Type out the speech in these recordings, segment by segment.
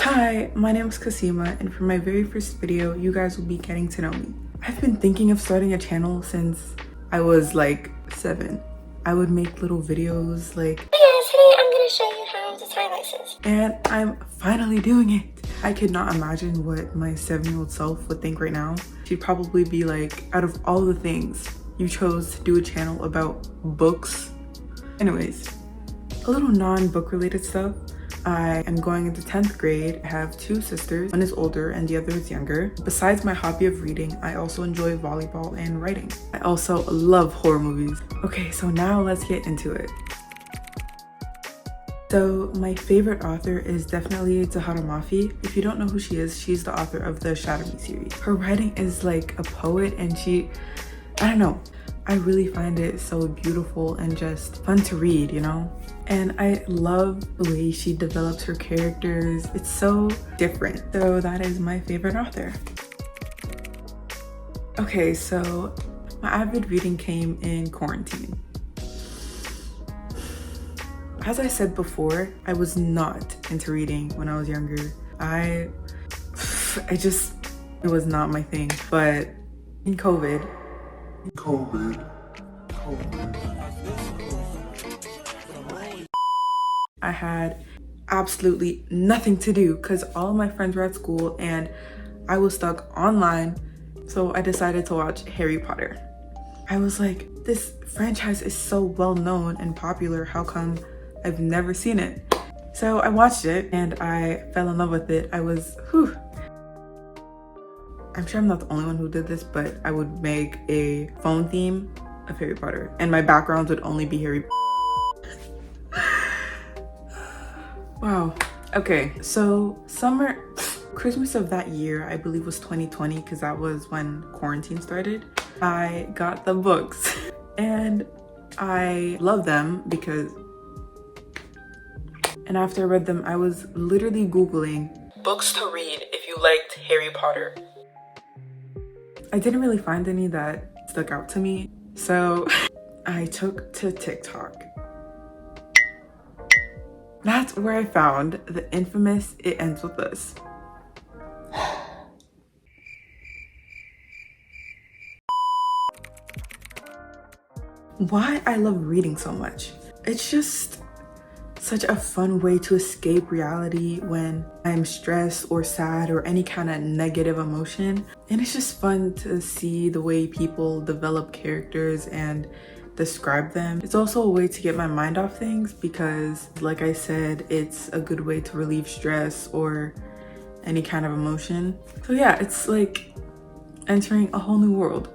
Hi, my name is Kassi, and for my very first video, you guys will be getting to know me. I've been thinking of starting a channel since I was like 7. I would make little videos like, "Hey guys, today I'm gonna show you how to tie laces." And I'm finally doing it. I could not imagine what my 7-year-old self would think right now. She'd probably be like, out of all the things, you chose to do a channel about books. Anyways, a little non-book related stuff. I am going into 10th grade. I have 2 sisters. One is older and the other is younger. Besides my hobby of reading, I also enjoy volleyball and writing. I also love horror movies. Okay, so now let's get into it. So my favorite author is definitely Zahara Mafi. If you don't know who she is, she's the author of the Shadow Me series. Her writing is like a poet, and I don't know, I really find it so beautiful and just fun to read, you know? And I love the way she develops her characters. It's so different. So that is my favorite author. Okay, so my avid reading came in quarantine. As I said before, I was not into reading when I was younger. It was not my thing. But in COVID, I had absolutely nothing to do because all of my friends were at school and I was stuck online. So I decided to watch Harry Potter. I was like, this franchise is so well known and popular. How come I've never seen it? So I watched it and I fell in love with it. I'm sure I'm not the only one who did this, but I would make a phone theme of Harry Potter and my backgrounds would only be Harry Potter. Wow. Okay, so Christmas of that year, I believe was 2020, because that was when quarantine started. I got the books and I love them and after I read them, I was literally Googling books to read if you liked Harry Potter. I didn't really find any that stuck out to me, so I took to TikTok. That's where I found the infamous It Ends With Us. Why I love reading so much. It's just such a fun way to escape reality when I'm stressed or sad or any kind of negative emotion. And it's just fun to see the way people develop characters and describe them. It's also a way to get my mind off things because, like I said, it's a good way to relieve stress or any kind of emotion. So yeah, it's like entering a whole new world.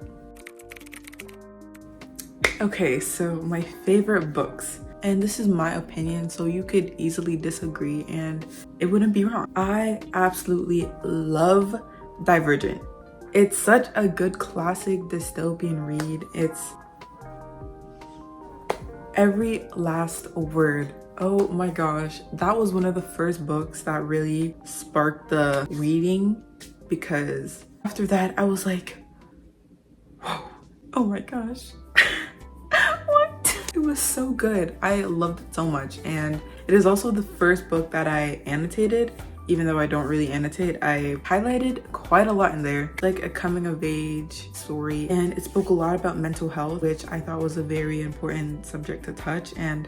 Okay, so my favorite books. And this is my opinion, so you could easily disagree and it wouldn't be wrong. I absolutely love Divergent. It's such a good classic dystopian read. It's every last word. Oh my gosh, that was one of the first books that really sparked the reading, because after that I was like, whoa, oh my gosh. It was so good. I loved it so much, and it is also the first book that I annotated. Even though I don't really annotate, I highlighted quite a lot in there, like a coming of age story, and it spoke a lot about mental health, which I thought was a very important subject to touch, and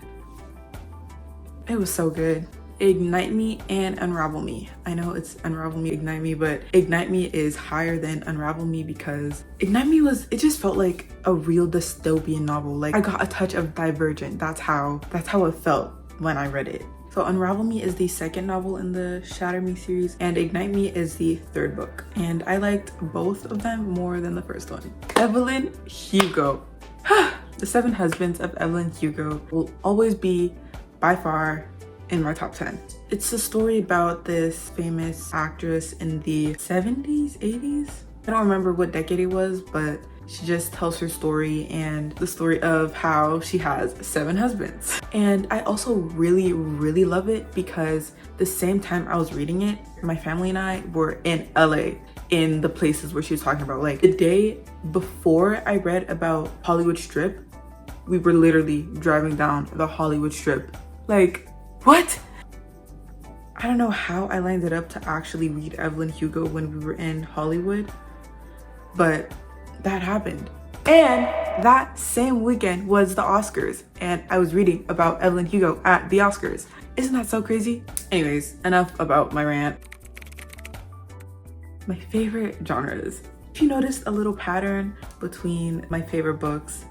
it was so good. Ignite Me and Unravel Me. I know it's Unravel Me, Ignite Me, but Ignite Me is higher than Unravel Me because Ignite Me it just felt like a real dystopian novel. Like I got a touch of Divergent. That's how it felt when I read it. So Unravel Me is the second novel in the Shatter Me series and Ignite Me is the third book. And I liked both of them more than the first one. Evelyn Hugo. The 7 Husbands of Evelyn Hugo will always be by far in my top 10. It's a story about this famous actress in the 70s, 80s? I don't remember what decade it was, but she just tells her story and the story of how she has 7 husbands. And I also really, really love it because the same time I was reading it, my family and I were in LA in the places where she was talking about. Like the day before I read about Hollywood Strip, we were literally driving down the Hollywood Strip. Like, what? I don't know how I lined it up to actually read Evelyn Hugo when we were in Hollywood, but that happened. And that same weekend was the Oscars, and I was reading about Evelyn Hugo at the Oscars. Isn't that so crazy? Anyways, enough about my rant. My favorite genres. If you noticed a little pattern between my favorite books,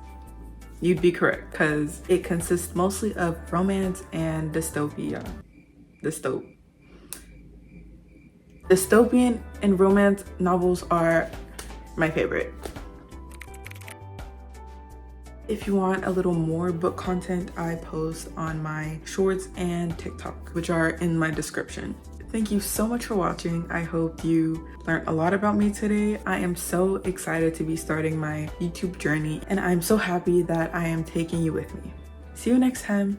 you'd be correct, because it consists mostly of romance and dystopia. Dystopian and romance novels are my favorite. If you want a little more book content, I post on my shorts and TikTok, which are in my description. Thank you so much for watching. I hope you learned a lot about me today. I am so excited to be starting my YouTube journey, and I'm so happy that I am taking you with me. See you next time.